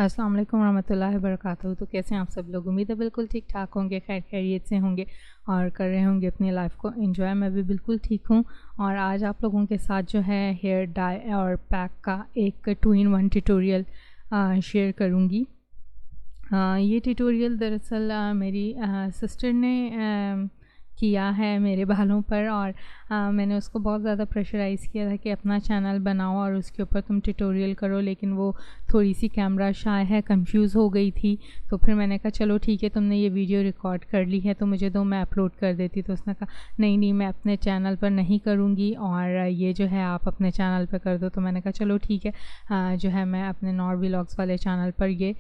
अस्सलाम वालेकुम रहमतुल्लाहि वबरकातुहू। तो कैसे हैं आप सब लोग? उम्मीद है बिल्कुल ठीक ठाक होंगे, खैर खैरियत से होंगे और कर रहे होंगे अपनी लाइफ को एंजॉय। मैं भी बिल्कुल ठीक हूँ और आज आप लोगों के साथ जो है हेयर डाई और पैक का एक 2 in 1 ट्यूटोरियल शेयर करूँगी। ये ट्यूटोरियल दरअसल मेरी सिस्टर ने किया है मेरे बालों पर और मैंने उसको बहुत ज़्यादा प्रेशराइज़ किया था कि अपना चैनल बनाओ और उसके ऊपर तुम ट्यूटोरियल करो, लेकिन वो थोड़ी सी कैमरा शाय है, कंफ्यूज हो गई थी। तो फिर मैंने कहा चलो ठीक है, तुमने ये वीडियो रिकॉर्ड कर ली है तो मुझे दो, मैं अपलोड कर देती। तो उसने कहा नहीं मैं अपने चैनल पर नहीं करूँगी और ये जो है आप अपने चैनल पर कर दो। तो मैंने कहा चलो ठीक है, जो है मैं अपने नॉर व्लॉग्स वाले चैनल पर ये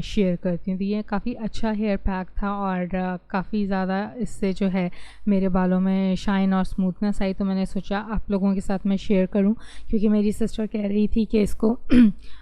शेयर करती हूँ। तो ये काफ़ी अच्छा हेयर पैक था और काफ़ी ज़्यादा इससे जो है मेरे बालों में शाइन और स्मूथनेस आई। तो मैंने सोचा आप लोगों के साथ मैं शेयर करूं, क्योंकि मेरी सिस्टर कह रही थी कि इसको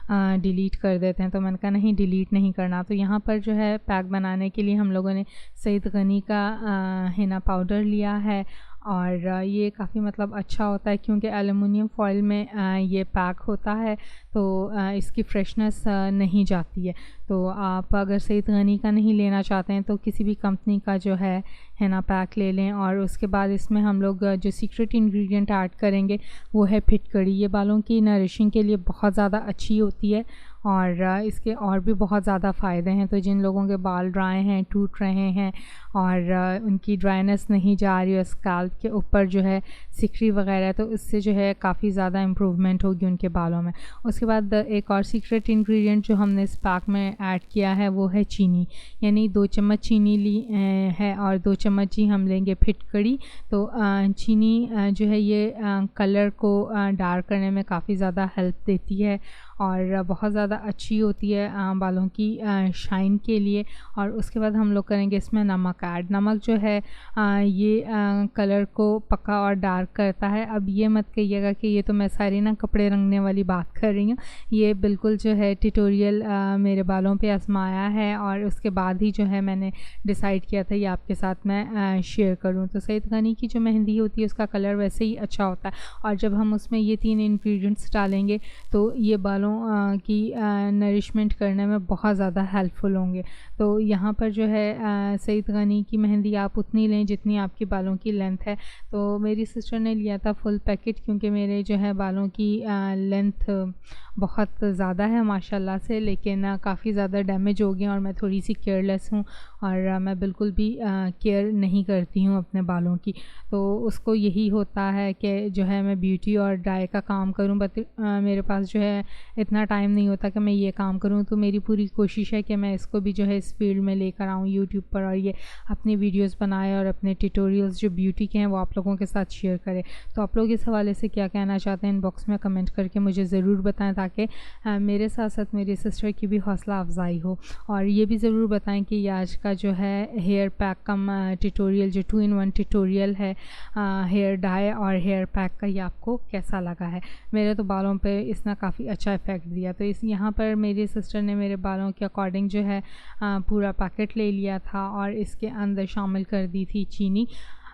डिलीट कर देते हैं। तो मैंने कहा नहीं, डिलीट नहीं करना। तो यहाँ पर जो है पैक बनाने के लिए हम लोगों ने सईद गनी का हिना पाउडर लिया है और ये काफ़ी मतलब अच्छा होता है क्योंकि एलुमिनियम फॉइल में ये पैक होता है, तो इसकी फ्रेशनेस नहीं जाती है। तो आप अगर सईद गनी का नहीं लेना चाहते हैं तो किसी भी कंपनी का जो है हिना पैक ले लें। और उसके बाद इसमें हम लोग जो सीक्रेट इंग्रेडिएंट ऐड करेंगे वो है फिटकड़ी। ये बालों की नरिशिंग के लिए बहुत ज़्यादा अच्छी होती है और इसके और भी बहुत ज़्यादा फ़ायदे हैं। तो जिन लोगों के बाल ड्राई हैं, टूट रहे हैं और उनकी ड्राइनेस नहीं जा रही है, स्कैल्प के ऊपर जो है सिकरी वगैरह, तो इससे जो है काफ़ी ज़्यादा इम्प्रूवमेंट होगी उनके बालों में। उसके बाद एक और सीक्रेट इंग्रेडिएंट जो हमने इस पैक में ऐड किया है वो है चीनी, यानी 2 चम्मच चीनी ली है और 2 चम्मच ही हम लेंगे फिटकड़ी। तो चीनी जो है ये कलर को डार्क करने में काफ़ी ज़्यादा हेल्प देती है और बहुत ज़्यादा अच्छी होती है बालों की शाइन के लिए। और उसके बाद हम लोग करेंगे इसमें नमक ऐड। नमक जो है ये कलर को पक्का और डार्क करता है। अब ये मत कहिएगा कि ये तो मैं सारी ना कपड़े रंगने वाली बात कर रही हूँ, ये बिल्कुल जो है ट्यूटोरियल मेरे बालों पे आजमाया है और उसके बाद ही जो है मैंने डिसाइड किया था ये आपके साथ मैं शेयर करूँ। तो सईद गनी की जो मेहंदी होती है उसका कलर वैसे ही अच्छा होता है और जब हम उसमें ये 3 इंग्रेडिएंट्स डालेंगे तो ये बालों की नरिशमेंट करने में बहुत ज़्यादा हेल्पफुल होंगे। तो यहाँ पर जो है सईद गनी की मेहंदी आप उतनी लें जितनी आपके बालों की लेंथ है। तो मेरी सिस्टर ने लिया था फुल पैकेट क्योंकि मेरे जो है बालों की लेंथ बहुत ज़्यादा है माशाल्लाह से, लेकिन काफ़ी ज़्यादा डैमेज हो गए और मैं थोड़ी सी केयरलेस हूँ और मैं बिल्कुल भी केयर नहीं करती हूँ अपने बालों की। तो उसको यही होता है कि जो है मैं ब्यूटी और डाई का काम करूँ, बट मेरे पास जो है इतना टाइम नहीं होता कि मैं ये काम करूँ। तो मेरी पूरी कोशिश है कि मैं इसको भी जो है इस फील्ड में लेकर आऊँ यूट्यूब पर और ये अपनी वीडियोस बनाए और अपने ट्यूटोरियल्स जो ब्यूटी के हैं वो आप लोगों के साथ शेयर करें। तो आप लोग इस हवाले से क्या कहना चाहते हैं इनबॉक्स में कमेंट करके मुझे ज़रूर बताएं, ताकि मेरे साथ साथ मेरी सिस्टर की भी हौसला अफजाई हो। और ये भी ज़रूर बताएं कि ये आज का जो है हेयर पैक का ट्यूटोरियल, जो 2 in 1 ट्यूटोरियल है हेयर डाई और हेयर पैक का, ये आपको कैसा लगा है। मेरे तो बालों पे इसने काफ़ी अच्छा इफ़ेक्ट दिया। तो इस यहाँ पर मेरी सिस्टर ने मेरे बालों के अकॉर्डिंग जो है पूरा पैकेट ले लिया था और इसके अंदर शामिल कर दी थी चीनी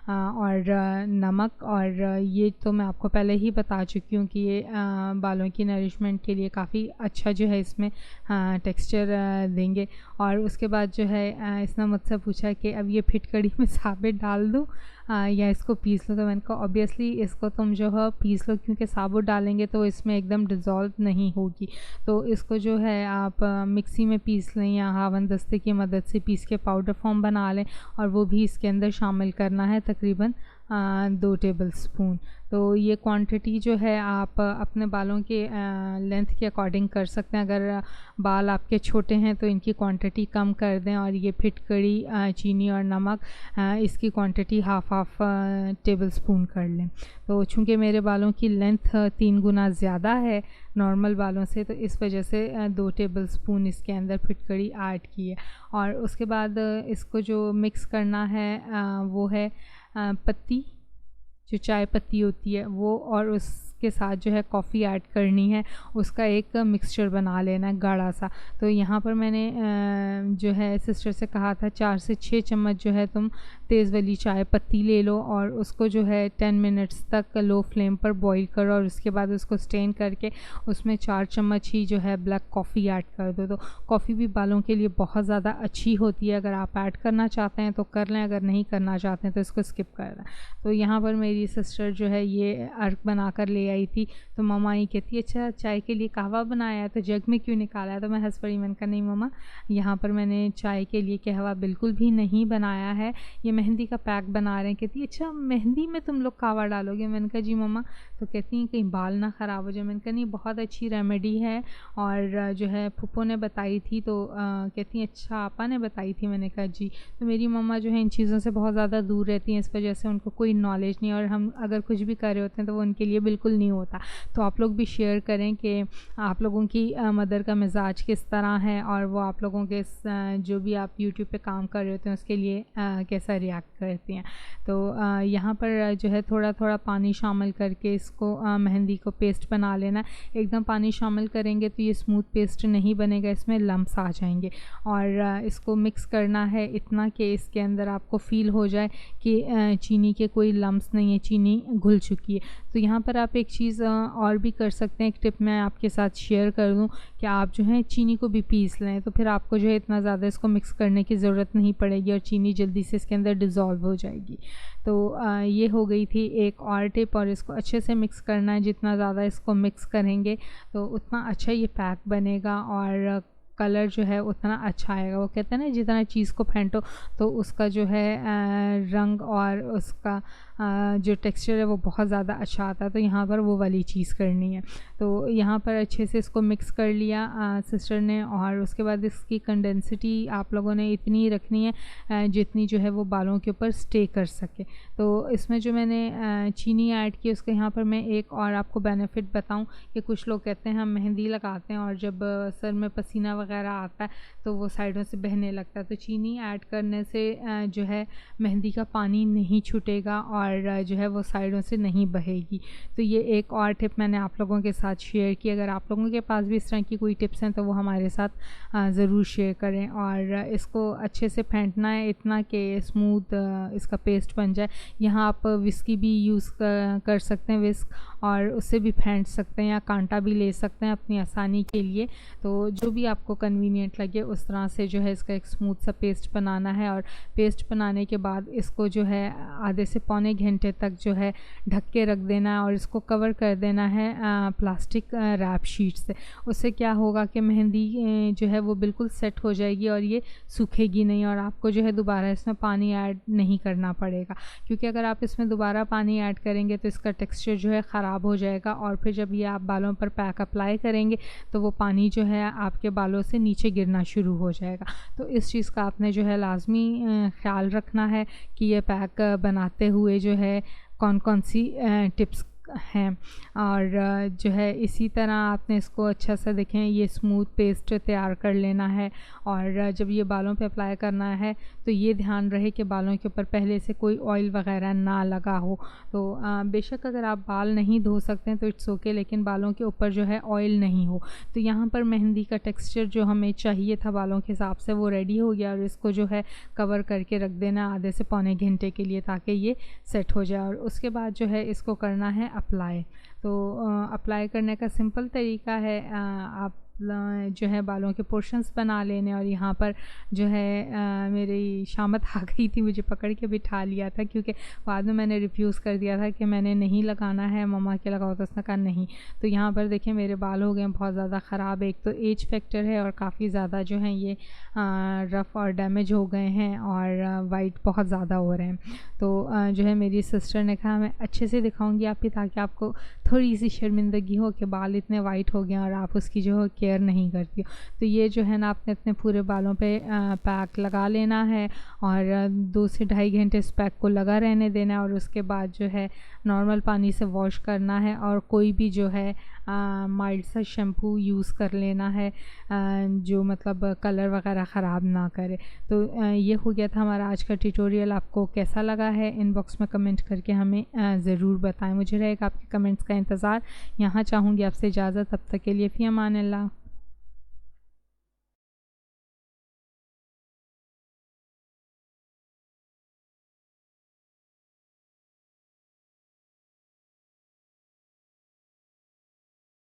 और नमक। और ये तो मैं आपको पहले ही बता चुकी हूँ कि ये बालों की नरिशमेंट के लिए काफ़ी अच्छा जो है इसमें टेक्सचर देंगे। और उसके बाद जो है इसने मुझसे पूछा कि अब ये फिटकड़ी में साबुत डाल दूँ या इसको पीस लो। तो मैंने कहा ऑब्वियसली इसको तुम जो है पीस लो, क्योंकि साबुत डालेंगे तो इसमें एकदम डिज़ोल्व नहीं होगी। तो इसको जो है आप मिक्सी में पीस लें या हावन दस्ते की मदद से पीस के पाउडर फॉर्म बना लें और वो भी इसके अंदर शामिल करना है, तकरीबन 2 टेबल स्पून। तो ये क्वांटिटी जो है आप अपने बालों के लेंथ के अकॉर्डिंग कर सकते हैं। अगर बाल आपके छोटे हैं तो इनकी क्वांटिटी कम कर दें। और ये फिटकड़ी, चीनी और नमक, इसकी क्वांटिटी हाफ टेबल स्पून कर लें। तो चूँकि मेरे बालों की लेंथ 3 गुना ज़्यादा है नॉर्मल बालों से, तो इस वजह से 2 टेबल स्पून इसके अंदर फिटकड़ी ऐड की है। और उसके बाद इसको जो मिक्स करना है वो है पत्ती, जो चाय पत्ती होती है वो, और उस उसके साथ जो है कॉफ़ी ऐड करनी है, उसका एक मिक्सचर बना लेना है गाढ़ा सा। तो यहाँ पर मैंने जो है सिस्टर से कहा था 4 से 6 चम्मच जो है तुम तेज़ वाली चाय पत्ती ले लो और उसको जो है 10 मिनट्स तक लो फ्लेम पर बॉईल करो और उसके बाद उसको स्ट्रेन करके उसमें 4 चम्मच ही जो है ब्लैक कॉफ़ी ऐड कर दो। तो कॉफ़ी भी बालों के लिए बहुत ज़्यादा अच्छी होती है, अगर आप ऐड करना चाहते हैं तो कर लें, अगर नहीं करना चाहते हैं तो इसको स्किप कर दें। तो यहाँ पर मेरी सिस्टर जो है ये अर्क बना कर ले आई थी, तो मम्मा ये कहती है अच्छा चाय के लिए कहवा बनाया है तो जग में क्यों निकाला है? तो मैं हंस पड़ी, मैंने कहा नहीं मम्मा, यहाँ पर मैंने चाय के लिए कहवा बिल्कुल भी नहीं बनाया है, ये मेहंदी का पैक बना रहे हैं। कहती है अच्छा मेहंदी में तुम लोग कहवा डालोगे? मैंने कहा जी मम्मा। तो कहती हैं कहीं बाल ना ख़राब हो जाए। मैंने कहा नहीं, बहुत अच्छी रेमेडी है और जो है फूफो ने बताई थी। तो कहती हैं अच्छा आपा ने बताई थी? मैंने कहा जी। तो मेरी मम्मा जो है इन चीज़ों से बहुत ज़्यादा दूर रहती हैं, इस वजह से उनको कोई नॉलेज नहीं, और हम अगर कुछ भी कर रहे होते हैं तो वो उनके लिए बिल्कुल नहीं होता। तो आप लोग भी शेयर करें कि आप लोगों की मदर का मिजाज किस तरह है और वो आप लोगों के जो भी आप यूट्यूब पे काम कर रहे होते हैं उसके लिए कैसा रिएक्ट करती हैं। तो यहाँ पर जो है थोड़ा थोड़ा पानी शामिल करके इसको मेहंदी को पेस्ट बना लेना। एकदम पानी शामिल करेंगे तो ये स्मूथ पेस्ट नहीं बनेगा, इसमें लम्स आ जाएंगे। और इसको मिक्स करना है इतना कि इसके अंदर आपको फ़ील हो जाए कि चीनी के कोई लम्स नहीं है, चीनी घुल चुकी है। तो यहाँ पर आप एक चीज़ और भी कर सकते हैं, एक टिप मैं आपके साथ शेयर कर दूँ कि आप जो है चीनी को भी पीस लें, तो फिर आपको जो है इतना ज़्यादा इसको मिक्स करने की ज़रूरत नहीं पड़ेगी और चीनी जल्दी से इसके अंदर डिज़ोल्व हो जाएगी। तो ये हो गई थी एक और टिप। और इसको अच्छे से मिक्स करना है, जितना ज़्यादा इसको मिक्स करेंगे तो उतना अच्छा ये पैक बनेगा और कलर जो है उतना अच्छा आएगा। वो कहते हैं ना जितना चीज़ को फेंटो तो उसका जो है रंग और उसका जो टेक्सचर है वो बहुत ज़्यादा अच्छा आता है। तो यहाँ पर वो वाली चीज़ करनी है। तो यहाँ पर अच्छे से इसको मिक्स कर लिया सिस्टर ने, और उसके बाद इसकी कंडेंसिटी आप लोगों ने इतनी रखनी है जितनी जो है वो बालों के ऊपर स्टे कर सके। तो इसमें जो मैंने चीनी ऐड की उसके यहाँ पर मैं एक और आपको बेनिफिट बताऊँ कि कुछ लोग कहते हैं हम मेहंदी लगाते हैं और जब सर में पसीना वगैरह आता है तो वो साइडों से बहने लगता है। तो चीनी ऐड करने से जो है मेहंदी का पानी नहीं छूटेगा और जो है वो साइडों से नहीं बहेगी। तो ये एक और टिप मैंने आप लोगों के साथ शेयर की। अगर आप लोगों के पास भी इस तरह की कोई टिप्स हैं तो वो हमारे साथ ज़रूर शेयर करें। और इसको अच्छे से फेंटना है इतना कि स्मूथ इसका पेस्ट बन जाए। यहाँ आप विस्की भी यूज़ कर सकते हैं, विस्क, और उससे भी फेंट सकते हैं या कांटा भी ले सकते हैं अपनी आसानी के लिए। तो जो भी आपको कन्वीनियंट लगे उस तरह से जो है इसका एक स्मूथ सा पेस्ट बनाना है। और पेस्ट बनाने के बाद इसको जो है आधे से पौने घंटे तक जो है ढक के रख देना है और इसको कवर कर देना है प्लास्टिक रैप शीट से। उससे क्या होगा कि मेहंदी जो है वो बिल्कुल सेट हो जाएगी और ये सूखेगी नहीं, और आपको जो है दोबारा इसमें पानी ऐड नहीं करना पड़ेगा। क्योंकि अगर आप इसमें दोबारा पानी ऐड करेंगे तो इसका टेक्सचर जो है ख़राब हो जाएगा और फिर जब ये आप बालों पर पैक अप्लाई करेंगे तो वो पानी जो है आपके बालों से नीचे गिरना शुरू हो जाएगा। तो इस चीज़ का आपने जो है लाजमी ख्याल रखना है कि ये पैक बनाते हुए जो है कौन कौन सी टिप्स हैं। और जो है इसी तरह आपने इसको अच्छा सा देखें ये स्मूथ पेस्ट तैयार कर लेना है। और जब ये बालों पे अप्लाई करना है तो ये ध्यान रहे कि बालों के ऊपर पहले से कोई ऑयल वगैरह ना लगा हो। तो बेशक अगर आप बाल नहीं धो सकते हैं तो इट्स ओके, लेकिन बालों के ऊपर जो है ऑयल नहीं हो। तो यहाँ पर मेहंदी का टेक्सचर जो हमें चाहिए था बालों के हिसाब से वो रेडी हो गया। और इसको जो है कवर करके रख देना आधे से पौने घंटे के लिए ताकि ये सेट हो जाए। और उसके बाद जो है इसको करना है अप्लाई। तो अप्लाई करने का सिंपल तरीका है, आप जो है बालों के पोर्शंस बना लेने। और यहाँ पर जो है मेरी शामत आ गई थी, मुझे पकड़ के बिठा लिया था क्योंकि बाद में मैंने रिफ्यूज़ कर दिया था कि मैंने नहीं लगाना है, मम्मा के लगाओ, तो उसने कहा नहीं। तो यहाँ पर देखिए मेरे बाल हो गए बहुत ज़्यादा ख़राब। एक तो एज फैक्टर है और काफ़ी ज़्यादा जो है ये रफ़ और डैमेज हो गए हैं और वाइट बहुत ज़्यादा हो रहे हैं। तो जो है मेरी सिस्टर ने कहा मैं अच्छे से दिखाऊंगी आप ही ताकि आपको थोड़ी सी शर्मिंदगी हो कि बाल इतने वाइट हो गए और आप उसकी जो है केयर नहीं करती हो। तो ये जो है ना आपने अपने पूरे बालों पे पैक लगा लेना है और 2 से ढाई घंटे इस पैक को लगा रहने देना है। और उसके बाद जो है नॉर्मल पानी से वॉश करना है और कोई भी जो है माइल्ड सा शैम्पू यूज़ कर लेना है जो मतलब कलर वगैरह ख़राब ना करे। तो ये हो गया था हमारा आज का ट्यूटोरियल। आपको कैसा लगा है इनबॉक्स में कमेंट करके हमें ज़रूर बताएं। मुझे रहेगा आपके कमेंट्स का इंतज़ार। यहाँ चाहूँगी आपसे इजाज़त, तब तक के लिए फ़ी अमान अल्लाह।